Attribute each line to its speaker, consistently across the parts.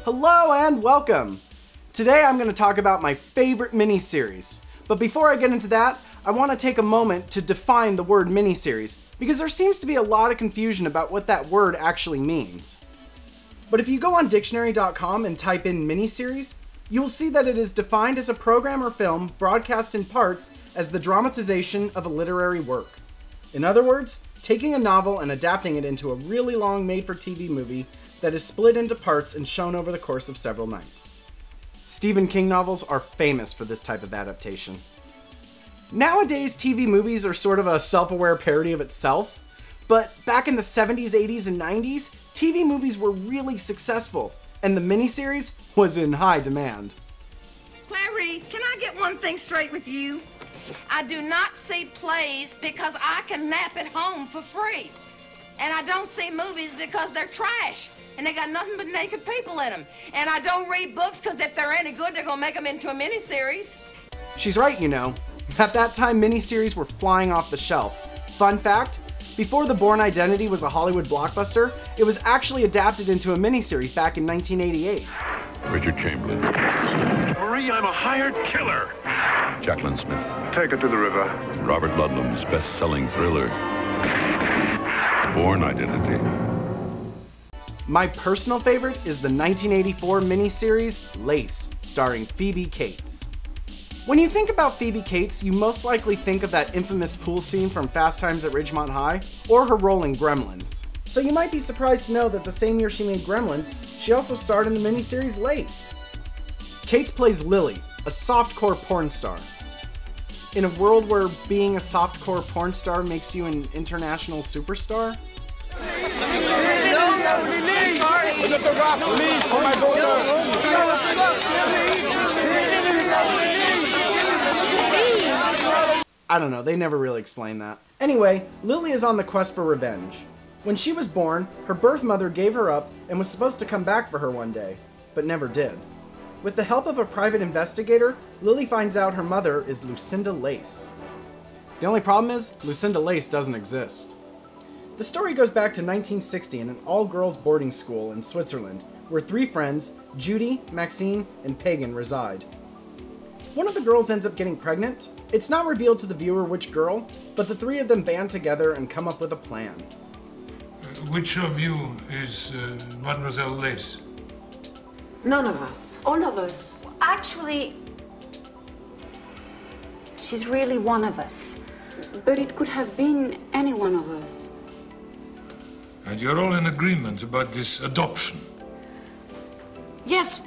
Speaker 1: Hello and welcome! Today I'm going to talk about my favorite miniseries. But before I get into that, I want to take a moment to define the word miniseries, because there seems to be a lot of confusion about what that word actually means. But if you go on dictionary.com and type in miniseries, you will see that it is defined as a program or film broadcast in parts as the dramatization of a literary work. In other words, taking a novel and adapting it into a really long made-for-TV movie that is split into parts and shown over the course of several nights. Stephen King novels are famous for this type of adaptation. Nowadays, TV movies are sort of a self-aware parody of itself, but back in the 70s, 80s, and 90s, TV movies were really successful, and the miniseries was in high demand.
Speaker 2: Clary, can I get one thing straight with you? I do not see plays because I can nap at home for free. And I don't see movies because they're trash and they got nothing but naked people in them. And I don't read books because if they're any good, they're gonna make them into a miniseries.
Speaker 1: She's right, you know. At that time, miniseries were flying off the shelf. Fun fact, before The Bourne Identity was a Hollywood blockbuster, it was actually adapted into a miniseries back in 1988.
Speaker 3: Richard Chamberlain.
Speaker 4: Marie, I'm a hired killer.
Speaker 3: Jacqueline Smith.
Speaker 4: Take her to the river.
Speaker 3: Robert Ludlum's best-selling thriller, The Bourne Identity.
Speaker 1: My personal favorite is the 1984 miniseries Lace, starring Phoebe Cates. When you think about Phoebe Cates, you most likely think of that infamous pool scene from Fast Times at Ridgemont High, or her role in Gremlins. So you might be surprised to know that the same year she made Gremlins, she also starred in the miniseries Lace. Cates plays Lily, a softcore porn star. In a world where being a softcore porn star makes you an international superstar? I don't know, they never really explain that. Anyway, Lily is on the quest for revenge. When she was born, her birth mother gave her up and was supposed to come back for her one day, but never did. With the help of a private investigator, Lily finds out her mother is Lucinda Lace. The only problem is, Lucinda Lace doesn't exist. The story goes back to 1960 in an all-girls boarding school in Switzerland, where three friends, Judy, Maxine, and Pagan, reside. One of the girls ends up getting pregnant. It's not revealed to the viewer which girl, but the three of them band together and come up with a plan.
Speaker 5: Which of you is Mademoiselle Lace?
Speaker 6: None of us.
Speaker 7: All of us. Actually, she's really one of us.
Speaker 6: But it could have been any one of us.
Speaker 5: And you're all in agreement about this adoption?
Speaker 6: Yes,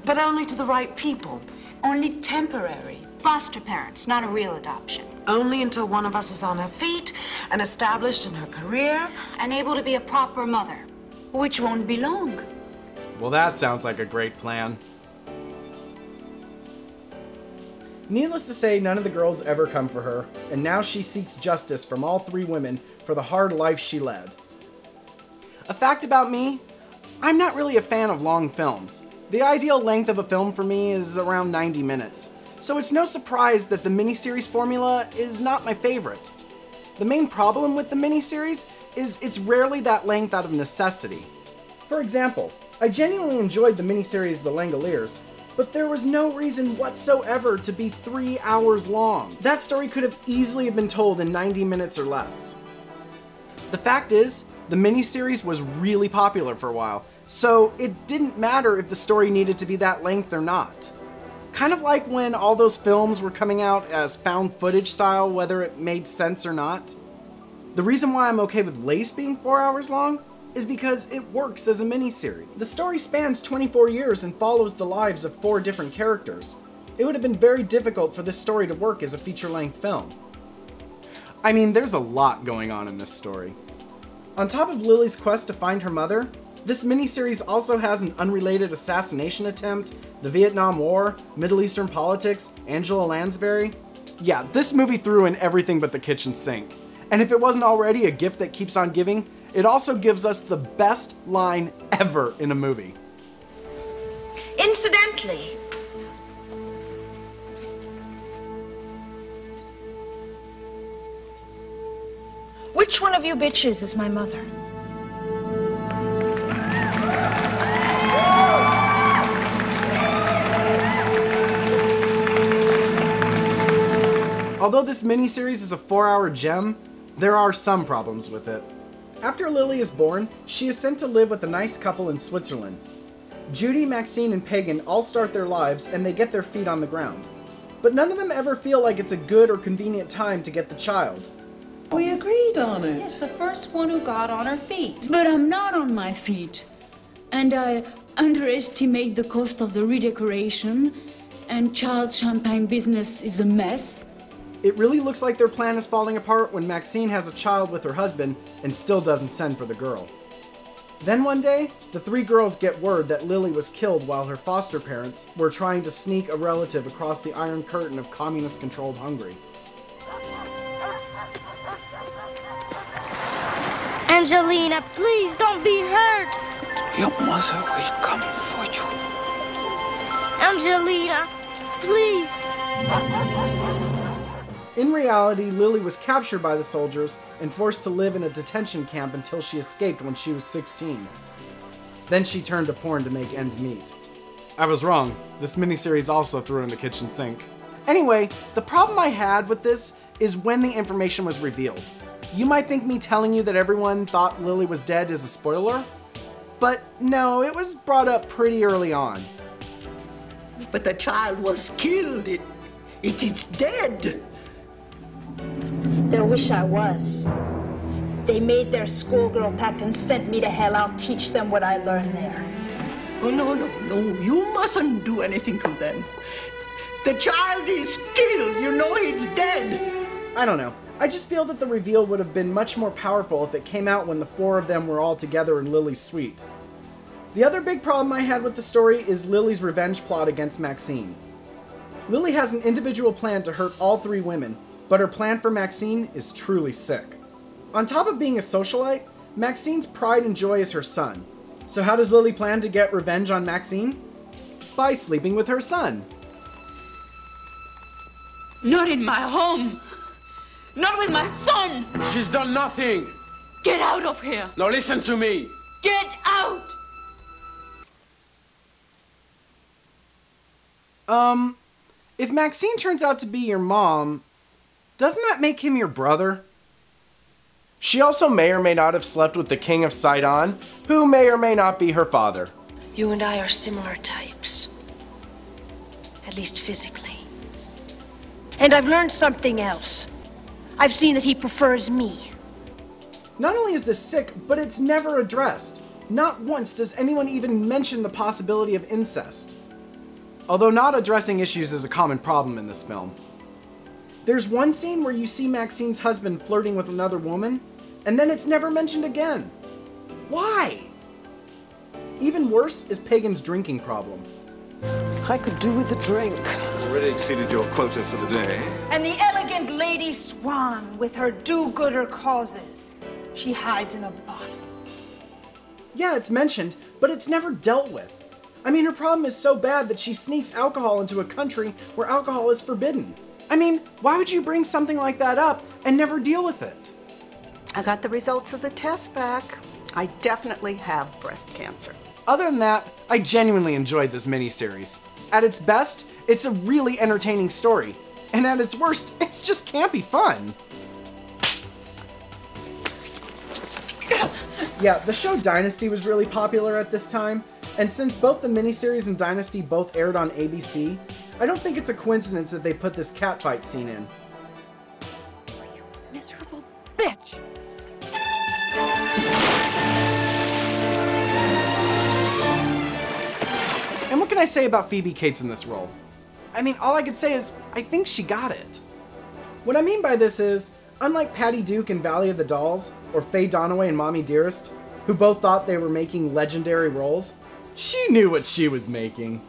Speaker 6: but only to the right people.
Speaker 7: Only temporary.
Speaker 8: Foster parents, not a real adoption.
Speaker 6: Only until one of us is on her feet and established in her career.
Speaker 8: And able to be a proper mother.
Speaker 7: Which won't be long.
Speaker 1: Well, that sounds like a great plan. Needless to say, none of the girls ever come for her, and now she seeks justice from all three women for the hard life she led. A fact about me, I'm not really a fan of long films. The ideal length of a film for me is around 90 minutes, so it's no surprise that the miniseries formula is not my favorite. The main problem with the miniseries is it's rarely that length out of necessity. For example, I genuinely enjoyed the miniseries The Langoliers, but there was no reason whatsoever to be 3 hours long. That story could have easily been told in 90 minutes or less. The fact is, the miniseries was really popular for a while, so it didn't matter if the story needed to be that length or not. Kind of like when all those films were coming out as found footage style, whether it made sense or not. The reason why I'm okay with Lace being 4 hours long is because it works as a miniseries. The story spans 24 years and follows the lives of 4 different characters. It would have been very difficult for this story to work as a feature-length film. I mean, there's a lot going on in this story. On top of Lily's quest to find her mother, this miniseries also has an unrelated assassination attempt, the Vietnam War, Middle Eastern politics, Angela Lansbury. Yeah, this movie threw in everything but the kitchen sink. And if it wasn't already a gift that keeps on giving, it also gives us the best line ever in a movie.
Speaker 8: Incidentally, which one of you bitches is my mother?
Speaker 1: Although this miniseries is a 4-hour gem, there are some problems with it. After Lily is born, she is sent to live with a nice couple in Switzerland. Judy, Maxine, and Pagan all start their lives and they get their feet on the ground. But none of them ever feel like it's a good or convenient time to get the child.
Speaker 9: We agreed on it.
Speaker 10: Yes, the first one who got on her feet.
Speaker 7: But I'm not on my feet. And I underestimate the cost of the redecoration, and child champagne business is a mess.
Speaker 1: It really looks like their plan is falling apart when Maxine has a child with her husband and still doesn't send for the girl. Then one day, the 3 girls get word that Lily was killed while her foster parents were trying to sneak a relative across the Iron Curtain of communist-controlled Hungary.
Speaker 11: Angelina, please don't be hurt.
Speaker 12: Your mother will come for you.
Speaker 11: Angelina, please.
Speaker 1: In reality, Lily was captured by the soldiers and forced to live in a detention camp until she escaped when she was 16. Then she turned to porn to make ends meet. I was wrong. This miniseries also threw in the kitchen sink. Anyway, the problem I had with this is when the information was revealed. You might think me telling you that everyone thought Lily was dead is a spoiler, but no, it was brought up pretty early on.
Speaker 9: But the child was killed. It is dead.
Speaker 8: They wish I was. They made their schoolgirl pact and sent me to hell. I'll teach them what I learned there.
Speaker 9: Oh, no. You mustn't do anything to them. The child is killed. You know it's dead.
Speaker 1: I don't know. I just feel that the reveal would have been much more powerful if it came out when the 4 of them were all together in Lily's suite. The other big problem I had with the story is Lily's revenge plot against Maxine. Lily has an individual plan to hurt all 3 women, but her plan for Maxine is truly sick. On top of being a socialite, Maxine's pride and joy is her son. So how does Lily plan to get revenge on Maxine? By sleeping with her son.
Speaker 7: Not in my home. Not with my son.
Speaker 12: She's done nothing.
Speaker 7: Get out of here.
Speaker 12: Now listen to me.
Speaker 7: Get out.
Speaker 1: If Maxine turns out to be your mom, doesn't that make him your brother? She also may or may not have slept with the King of Sidon, who may or may not be her father.
Speaker 13: You and I are similar types. At least physically. And I've learned something else. I've seen that he prefers me.
Speaker 1: Not only is this sick, but it's never addressed. Not once does anyone even mention the possibility of incest. Although not addressing issues is a common problem in this film. There's one scene where you see Maxine's husband flirting with another woman, and then it's never mentioned again. Why? Even worse is Pagan's drinking problem.
Speaker 6: I could do with a drink.
Speaker 4: Already exceeded your quota for the day.
Speaker 8: And the elegant Lady Swan with her do-gooder causes. She hides in a bottle.
Speaker 1: Yeah, it's mentioned, but it's never dealt with. I mean, her problem is so bad that she sneaks alcohol into a country where alcohol is forbidden. I mean, why would you bring something like that up and never deal with it?
Speaker 6: I got the results of the test back. I definitely have breast cancer.
Speaker 1: Other than that, I genuinely enjoyed this miniseries. At its best, it's a really entertaining story. And at its worst, it's just campy fun. Yeah, the show Dynasty was really popular at this time, and since both the miniseries and Dynasty both aired on ABC, I don't think it's a coincidence that they put this catfight scene in.
Speaker 8: You miserable bitch!
Speaker 1: And what can I say about Phoebe Cates in this role? I mean, all I could say is, I think she got it. What I mean by this is, unlike Patty Duke in Valley of the Dolls, or Faye Dunaway in Mommy Dearest, who both thought they were making legendary roles, she knew what she was making.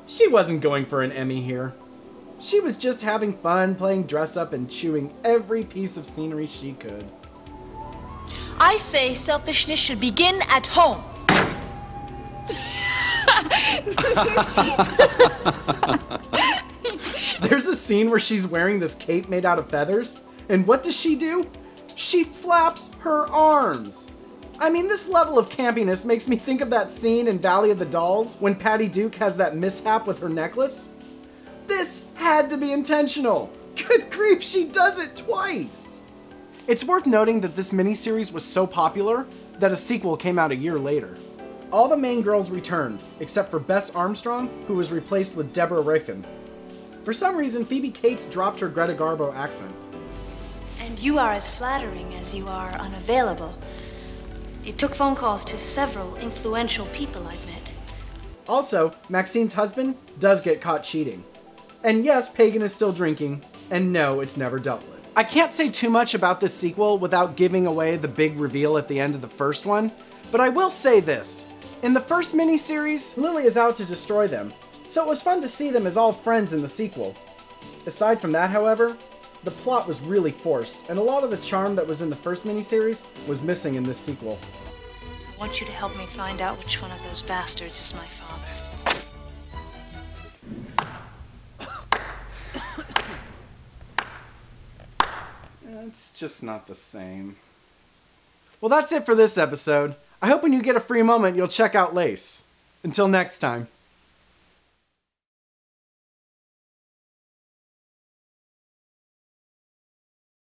Speaker 1: She wasn't going for an Emmy here. She was just having fun playing dress-up and chewing every piece of scenery she could.
Speaker 13: I say selfishness should begin at home.
Speaker 1: There's a scene where she's wearing this cape made out of feathers, and what does she do? She flaps her arms. I mean, this level of campiness makes me think of that scene in Valley of the Dolls when Patty Duke has that mishap with her necklace. This had to be intentional. Good grief, she does it twice! It's worth noting that this miniseries was so popular that a sequel came out a year later. All the main girls returned, except for Bess Armstrong, who was replaced with Deborah Riffin. For some reason, Phoebe Cates dropped her Greta Garbo accent.
Speaker 14: And you are as flattering as you are unavailable. It took phone calls to several influential people I've met.
Speaker 1: Also, Maxine's husband does get caught cheating. And yes, Pagan is still drinking, and no, it's never dealt with. I can't say too much about this sequel without giving away the big reveal at the end of the first one, but I will say this. In the first miniseries, Lily is out to destroy them, so it was fun to see them as all friends in the sequel. Aside from that, however, the plot was really forced, and a lot of the charm that was in the first miniseries was missing in this sequel.
Speaker 14: I want you to help me find out which one of those bastards is my father.
Speaker 1: It's just not the same. Well, that's it for this episode. I hope when you get a free moment, you'll check out Lace. Until next time.